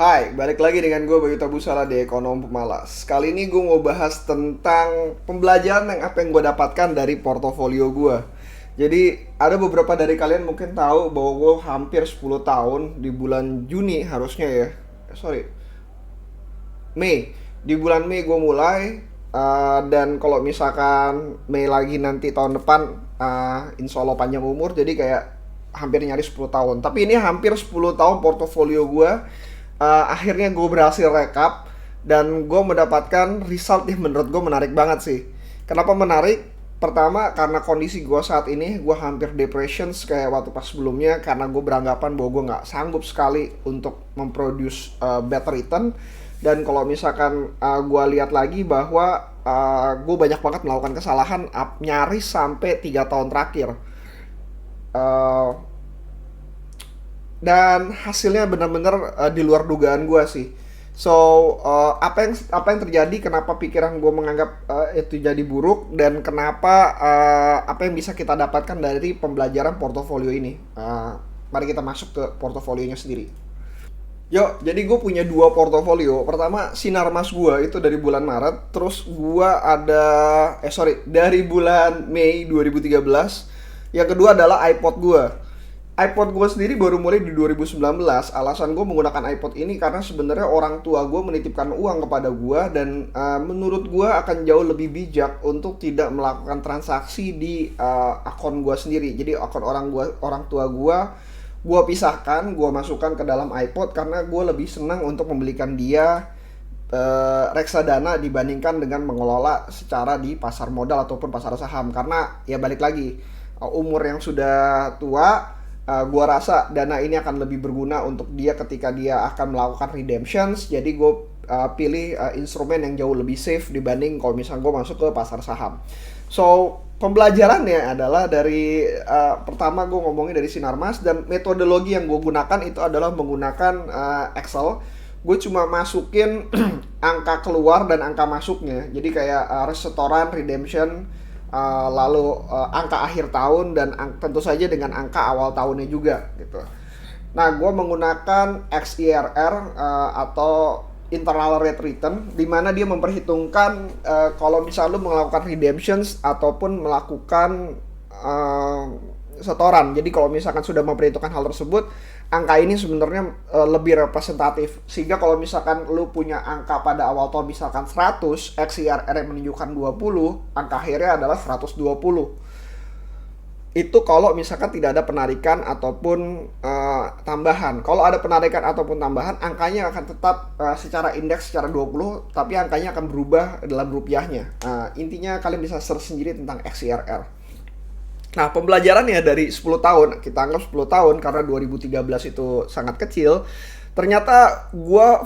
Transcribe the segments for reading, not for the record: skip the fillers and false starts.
Hai, balik lagi dengan gue Bayu Tabusala di Ekonom Pemalas. Kali ini gue mau bahas tentang pembelajaran yang gue dapatkan dari portofolio gue. Jadi ada beberapa dari kalian mungkin tahu bahwa gue hampir 10 tahun di bulan Juni harusnya ya. Sorry, Mei. Di bulan Mei gue mulai, dan kalau misalkan Mei lagi nanti tahun depan, insya Allah panjang umur, jadi kayak hampir nyaris 10 tahun. Tapi ini hampir 10 tahun portofolio gue, akhirnya gue berhasil rekap dan gue mendapatkan result yang menurut gue menarik banget sih. Kenapa menarik? Pertama karena kondisi gue saat ini gue hampir depression kayak waktu pas sebelumnya, karena gue beranggapan bahwa gue nggak sanggup sekali untuk memproduce better return. Dan kalau misalkan gue lihat lagi bahwa gue banyak banget melakukan kesalahan nyaris sampai 3 tahun terakhir. Uh, dan hasilnya benar-benar di luar dugaan gue sih. So apa yang terjadi, kenapa pikiran gue menganggap itu jadi buruk, dan kenapa apa yang bisa kita dapatkan dari pembelajaran portofolio ini. Mari kita masuk ke portofolionya sendiri. Yuk, jadi gue punya dua portofolio. Pertama, Sinarmas gue itu dari bulan Maret. Terus gue ada, dari bulan Mei 2013. Yang kedua adalah iPod gue. iPod gue sendiri baru mulai di 2019. Alasan gue menggunakan iPod ini karena sebenarnya orang tua gue menitipkan uang kepada gue, dan menurut gue akan jauh lebih bijak untuk tidak melakukan transaksi di akun gue sendiri. Jadi akun orang tua gue pisahkan, gue masukkan ke dalam iPod karena gue lebih senang untuk membelikan dia reksadana dibandingkan dengan mengelola secara di pasar modal ataupun pasar saham. Karena ya balik lagi, umur yang sudah tua, gua rasa dana ini akan lebih berguna untuk dia ketika dia akan melakukan redemptions. Jadi gue pilih instrumen yang jauh lebih safe dibanding kalau misalnya gue masuk ke pasar saham. So pembelajarannya adalah dari pertama gue ngomongin dari Sinarmas, dan metodologi yang gue gunakan itu adalah menggunakan Excel. Gue cuma masukin angka keluar dan angka masuknya. Jadi kayak restoran, redemption, lalu angka akhir tahun, dan tentu saja dengan angka awal tahunnya juga gitu. Nah, gue menggunakan XIRR atau internal rate return, di mana dia memperhitungkan kalau misalnya lu melakukan redemptions ataupun melakukan uh, setoran. Jadi kalau misalkan sudah memperhitungkan hal tersebut, angka ini sebenarnya lebih representatif. Sehingga kalau misalkan lu punya angka pada awal tahun misalkan 100, XIRR yang menunjukkan 20, angka akhirnya adalah 120. Itu kalau misalkan tidak ada penarikan ataupun tambahan. Kalau ada penarikan ataupun tambahan, angkanya akan tetap secara indeks secara 20, tapi angkanya akan berubah dalam rupiahnya. Intinya kalian bisa search sendiri tentang XIRR. Nah, pembelajarannya dari 10 tahun, kita anggap 10 tahun karena 2013 itu sangat kecil. Ternyata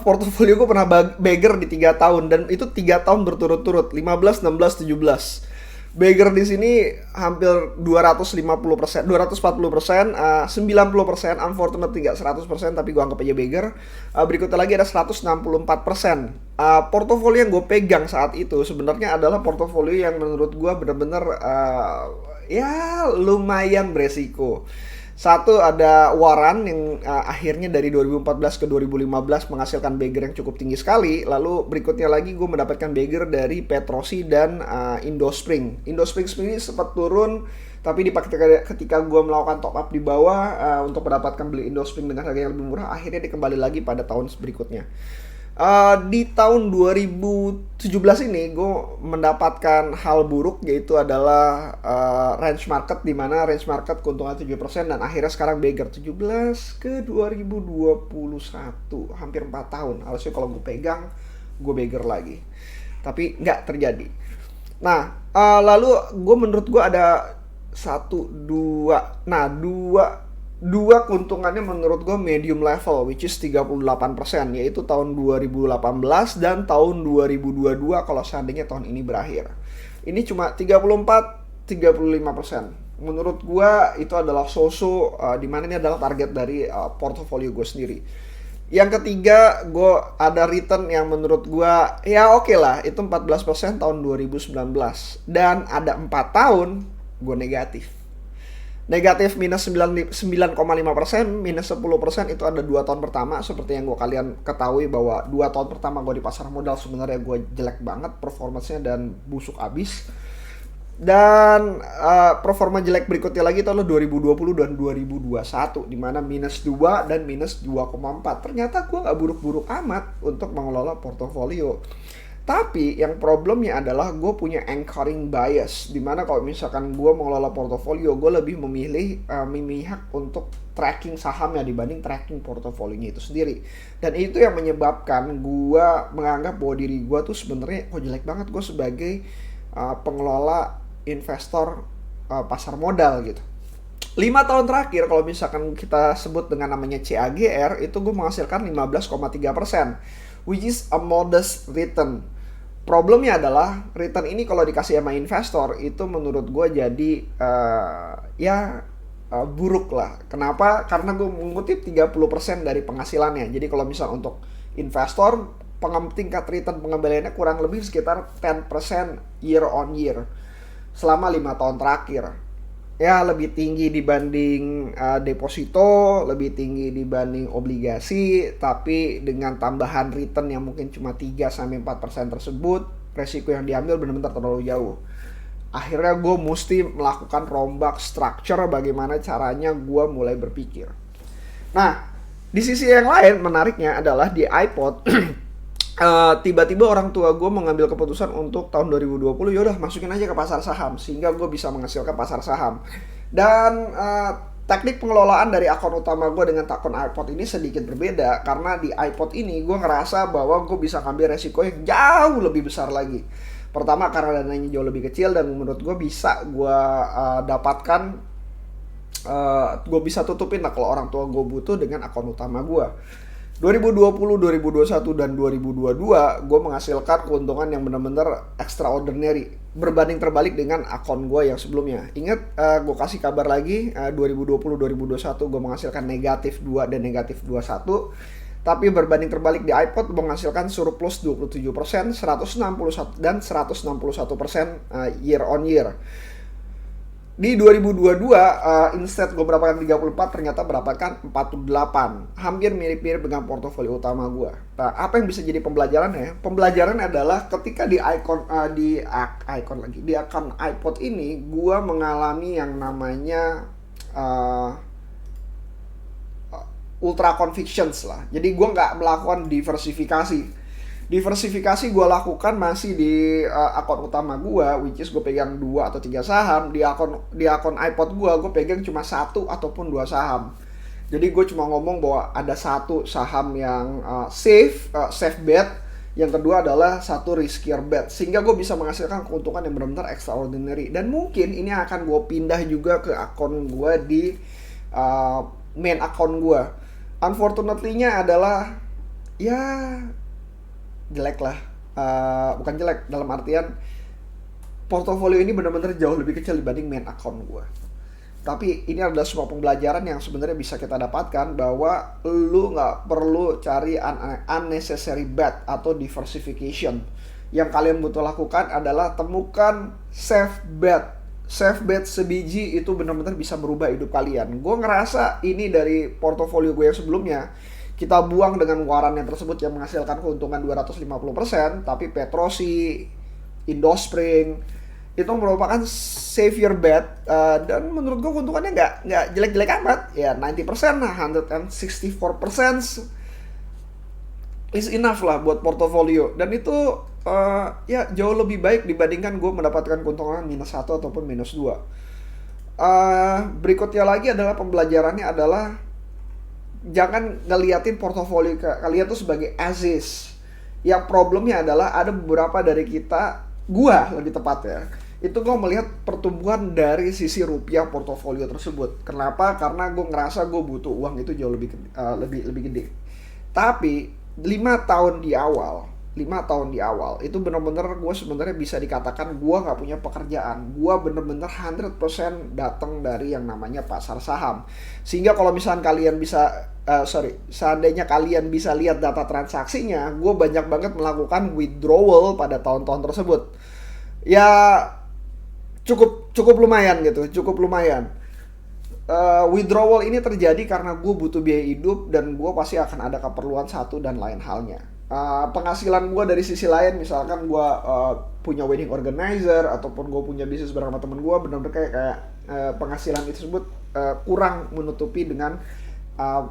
portofolio gue pernah beggar di 3 tahun, dan itu 3 tahun berturut-turut, 15, 16, 17. Beggar di sini hampir 250%, 240%, 90%, unfortunately tidak 100%, tapi gue anggap aja beggar. Berikutnya lagi ada 164%. Portofolio yang gue pegang saat itu sebenarnya adalah portofolio yang menurut gue benar-benar ya lumayan beresiko. Satu, ada Waran yang akhirnya dari 2014 ke 2015 menghasilkan beggar yang cukup tinggi sekali. Lalu berikutnya lagi gue mendapatkan beggar dari Petrosi dan Indospring. Indospring ini sempat turun, tapi ketika gue melakukan top up di bawah untuk mendapatkan beli Indospring dengan harga yang lebih murah, akhirnya dikembali lagi pada tahun berikutnya. Di tahun 2017 ini gue mendapatkan hal buruk, yaitu adalah range market, di mana range market keuntungan 7%, dan akhirnya sekarang beggar 17 ke 2021, hampir 4 tahun. Harusnya kalau gue pegang, gue beggar lagi, tapi nggak terjadi. Nah, lalu menurut gue ada satu dua, nah dua keuntungannya menurut gue medium level, which is 38%, yaitu tahun 2018 dan tahun 2022 kalau seandainya tahun ini berakhir. Ini cuma 34-35%. Menurut gue itu adalah dimana ini adalah target dari portofolio gue sendiri. Yang ketiga, gue ada return yang menurut gue ya oke lah, itu 14% tahun 2019, dan ada 4 tahun gue negatif. Negatif minus 9,5%, minus 10% itu ada 2 tahun pertama. Seperti yang kalian ketahui bahwa 2 tahun pertama gue di pasar modal sebenarnya gue jelek banget performanya dan busuk abis. Dan performa jelek berikutnya lagi itu adalah 2020 dan 2021 di mana minus 2 dan minus 2,4. Ternyata gue gak buruk-buruk amat untuk mengelola portofolio. Tapi yang problemnya adalah gue punya anchoring bias, dimana kalau misalkan gue mengelola portofolio, gue lebih memihak untuk tracking sahamnya dibanding tracking portofolionya itu sendiri. Dan itu yang menyebabkan gue menganggap bahwa diri gue tuh sebenarnya kok jelek banget gue sebagai pengelola investor pasar modal gitu. 5 tahun terakhir kalau misalkan kita sebut dengan namanya CAGR, itu gue menghasilkan 15,3%, which is a modest return. Problemnya adalah return ini kalau dikasih sama investor itu menurut gue jadi buruk lah. Kenapa? Karena gue mengutip 30% dari penghasilannya. Jadi kalau misal untuk investor, tingkat return pengembaliannya kurang lebih sekitar 10% year on year selama 5 tahun terakhir. Ya lebih tinggi dibanding deposito, lebih tinggi dibanding obligasi, tapi dengan tambahan return yang mungkin cuma 3-4% tersebut, resiko yang diambil benar-benar terlalu jauh. Akhirnya gue mesti melakukan rombak structure bagaimana caranya gue mulai berpikir. Nah, di sisi yang lain menariknya adalah di iPod tiba-tiba orang tua gue mengambil keputusan untuk tahun 2020, yaudah masukin aja ke pasar saham sehingga gue bisa menghasilkan pasar saham. Dan teknik pengelolaan dari akun utama gue dengan akun iPod ini sedikit berbeda, karena di iPod ini gue ngerasa bahwa gue bisa ngambil resiko yang jauh lebih besar lagi. Pertama karena dananya jauh lebih kecil dan menurut gue bisa gue dapatkan, gue bisa tutupin lah kalau orang tua gue butuh dengan akun utama gue. 2020, 2021, dan 2022 gue menghasilkan keuntungan yang benar-benar extraordinary berbanding terbalik dengan akun gue yang sebelumnya. Ingat, gue kasih kabar lagi, 2020, 2021 gue menghasilkan negatif 2 dan negatif 21. Tapi berbanding terbalik di iPod gue menghasilkan surplus 27%, 161 dan 161% year on year. Di 2022, instead gue mendapatkan 34, ternyata mendapatkan 48. Hampir mirip-mirip dengan portofolio utama gue. Nah, apa yang bisa jadi pembelajarannya? Pembelajaran adalah ketika di akun iPod ini, gue mengalami yang namanya ultra convictions lah. Jadi gue nggak melakukan diversifikasi. Diversifikasi gue lakukan masih di akun utama gue, which is gue pegang 2 atau 3 saham. Di akun iPod gue pegang cuma 1 ataupun 2 saham. Jadi gue cuma ngomong bahwa ada 1 saham yang safe bet, yang kedua adalah 1 riskier bet, sehingga gue bisa menghasilkan keuntungan yang benar-benar extraordinary. Dan mungkin ini akan gue pindah juga ke akun gue di main akun gue. Unfortunately-nya adalah ya jelek lah, bukan jelek dalam artian portofolio ini benar-benar jauh lebih kecil dibanding main account gue. Tapi ini adalah semua pembelajaran yang sebenarnya bisa kita dapatkan bahwa lu nggak perlu cari unnecessary bet atau diversification. Yang kalian butuh lakukan adalah temukan safe bet. Safe bet sebiji itu benar-benar bisa merubah hidup kalian. Gue ngerasa ini dari portofolio gue yang sebelumnya. Kita buang dengan warannya tersebut yang menghasilkan keuntungan 250%, tapi Petrosi, Indospring itu merupakan savior bet, dan menurut gue keuntungannya nggak jelek-jelek amat. Ya 90%, 164% is enough lah buat portofolio. Dan itu ya jauh lebih baik dibandingkan gue mendapatkan keuntungan minus 1 ataupun minus 2. Berikutnya lagi adalah pembelajarannya adalah jangan ngeliatin portofolio kalian tuh sebagai as is. Yang problemnya adalah ada beberapa dari kita, gua lebih tepat ya, itu gua melihat pertumbuhan dari sisi rupiah portofolio tersebut. Kenapa? Karena gua ngerasa gua butuh uang itu jauh lebih gede. Tapi 5 tahun di awal itu benar-benar gue sebenarnya bisa dikatakan gue nggak punya pekerjaan. Gue benar-benar 100% datang dari yang namanya pasar saham. Sehingga kalau misalnya kalian bisa seandainya kalian bisa lihat data transaksinya, gue banyak banget melakukan withdrawal pada tahun-tahun tersebut. Ya cukup lumayan gitu, Withdrawal ini terjadi karena gue butuh biaya hidup dan gue pasti akan ada keperluan satu dan lain halnya. Penghasilan gue dari sisi lain, misalkan gue punya wedding organizer ataupun gue punya bisnis bersama temen gue, benar-benar kayak penghasilan tersebut kurang menutupi dengan uh,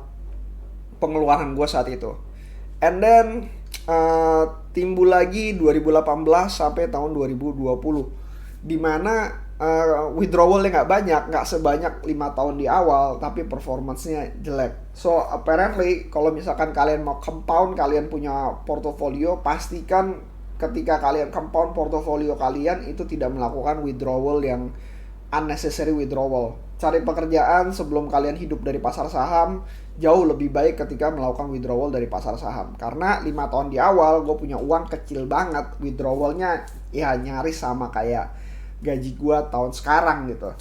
pengeluaran gue saat itu. And then timbul lagi 2018 sampai tahun 2020, dimana withdrawalnya nggak banyak, nggak sebanyak 5 tahun di awal, tapi performance-nya jelek. So apparently kalau misalkan kalian mau compound, kalian punya portofolio, pastikan ketika kalian compound portofolio kalian itu tidak melakukan withdrawal yang unnecessary withdrawal. Cari pekerjaan sebelum kalian hidup dari pasar saham jauh lebih baik ketika melakukan withdrawal dari pasar saham. Karena 5 tahun di awal gue punya uang kecil banget, withdrawalnya ya nyaris sama kayak gaji gue tahun sekarang gitu.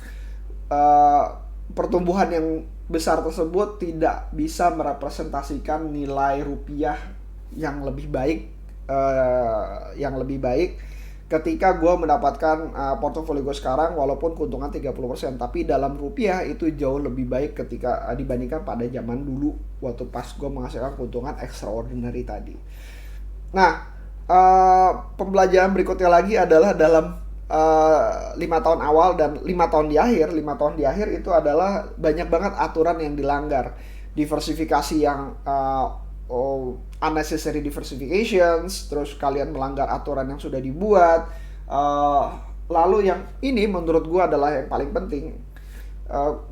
Pertumbuhan yang besar tersebut tidak bisa merepresentasikan nilai rupiah yang lebih baik, ketika gue mendapatkan portofolio gue sekarang walaupun keuntungan 30%, tapi dalam rupiah itu jauh lebih baik ketika dibandingkan pada zaman dulu waktu pas gue menghasilkan keuntungan extraordinary tadi. Nah, pembelajaran berikutnya lagi adalah dalam 5 tahun awal dan 5 tahun di akhir. 5 tahun di akhir itu adalah banyak banget aturan yang dilanggar, diversifikasi yang unnecessary diversifications, terus kalian melanggar aturan yang sudah dibuat. Lalu yang ini menurut gue adalah yang paling penting.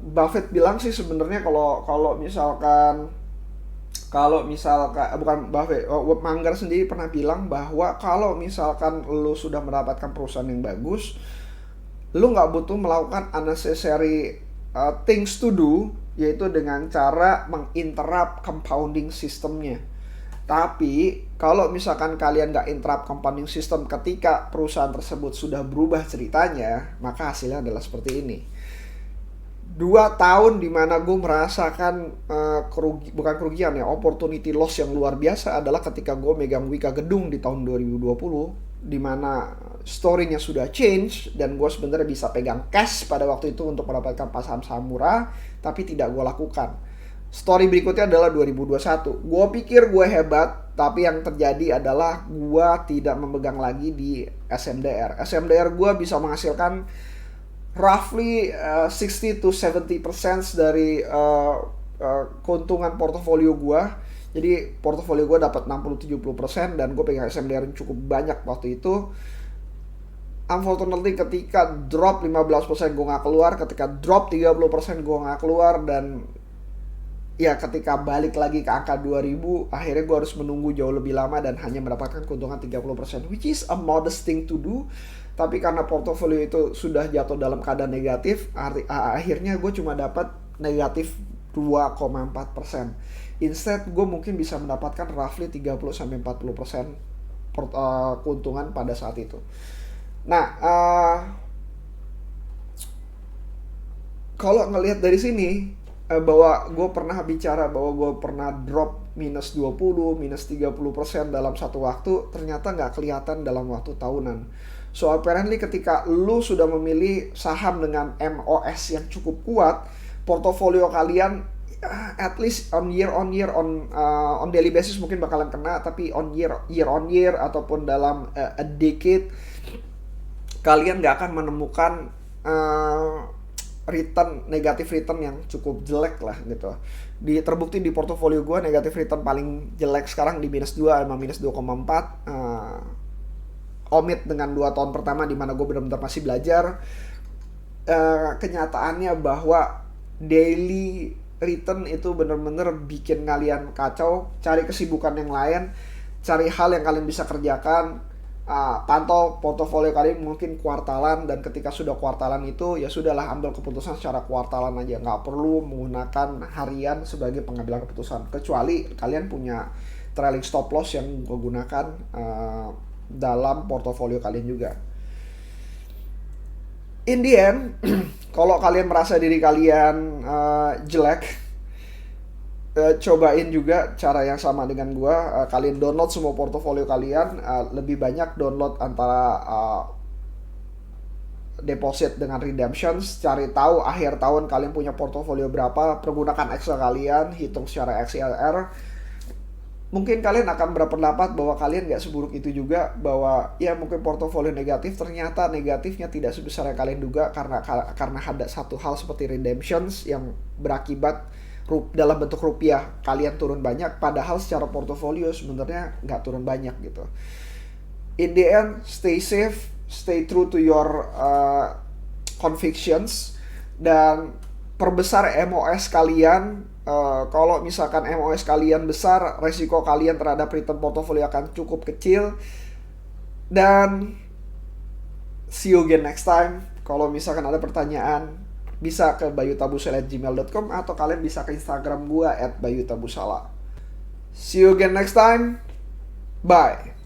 Buffett bilang sih sebenarnya kalau misalkan bukan Buffett, Munger sendiri pernah bilang bahwa kalau misalkan lu sudah mendapatkan perusahaan yang bagus, lu nggak butuh melakukan unnecessary things to do, yaitu dengan cara menginterrupt compounding sistemnya. Tapi kalau misalkan kalian nggak interrupt compounding system ketika perusahaan tersebut sudah berubah ceritanya, maka hasilnya adalah seperti ini. 2 tahun dimana gue merasakan bukan kerugian ya, opportunity loss yang luar biasa adalah ketika gue megang Wika Gedung di tahun 2020, dimana story-nya sudah change dan gue sebenarnya bisa pegang cash pada waktu itu untuk mendapatkan saham-saham murah, tapi tidak gue lakukan. Story berikutnya adalah 2021. Gue pikir gue hebat, tapi yang terjadi adalah gue tidak memegang lagi di SMDR. SMDR gue bisa menghasilkan roughly 60 to 70% dari keuntungan portofolio gue. Jadi portofolio gue dapat 60-70% dan gue pegang SMDR cukup banyak waktu itu. Unfortunately ketika drop 15% gue gak keluar, ketika drop 30% gue gak keluar, dan ya ketika balik lagi ke angka 2000, akhirnya gue harus menunggu jauh lebih lama dan hanya mendapatkan keuntungan 30%, which is a modest thing to do. Tapi karena portofolio itu sudah jatuh dalam keadaan negatif, akhirnya gue cuma dapat negatif 2,4%. Instead gue mungkin bisa mendapatkan roughly 30-40% keuntungan pada saat itu. Nah, kalau ngelihat dari sini, bahwa gue pernah bicara bahwa gue pernah drop minus 20, minus 30% dalam satu waktu, ternyata nggak kelihatan dalam waktu tahunan. So apparently ketika lu sudah memilih saham dengan MOS yang cukup kuat, portofolio kalian at least on year on daily basis mungkin bakalan kena, tapi on year on year ataupun dalam a decade, kalian nggak akan menemukan negatif return yang cukup jelek lah gitu. Terbukti di portofolio gue negatif return paling jelek sekarang di minus 2 sama minus 2,4. Omit dengan 2 tahun pertama di mana gue benar-benar masih belajar. Kenyataannya bahwa daily return itu benar-benar bikin kalian kacau. Cari kesibukan yang lain, cari hal yang kalian bisa kerjakan. Pantau portofolio kalian mungkin kuartalan, dan ketika sudah kuartalan itu ya sudahlah, ambil keputusan secara kuartalan aja, nggak perlu menggunakan harian sebagai pengambilan keputusan, kecuali kalian punya trailing stop loss yang gue gunakan dalam portofolio kalian juga. In the end, kalau kalian merasa diri kalian jelek, cobain juga cara yang sama dengan gua. Kalian download semua portofolio kalian, lebih banyak download antara deposit dengan redemptions, cari tahu akhir tahun kalian punya portofolio berapa, pergunakan Excel kalian, hitung secara XLR. Mungkin kalian akan berpendapat bahwa kalian nggak seburuk itu juga, bahwa ya mungkin portofolio negatif, ternyata negatifnya tidak sebesar yang kalian duga karena ada satu hal seperti redemptions yang berakibat dalam bentuk rupiah kalian turun banyak, padahal secara portofolio sebenarnya nggak turun banyak gitu. In the end, stay safe, stay true to your convictions, dan perbesar MOS kalian. Kalau misalkan MOS kalian besar, resiko kalian terhadap return portfolio akan cukup kecil. Dan see you again next time. Kalau misalkan ada pertanyaan, bisa ke bayutabusala@gmail.com atau kalian bisa ke Instagram gua @bayutabusala. See you again next time. Bye.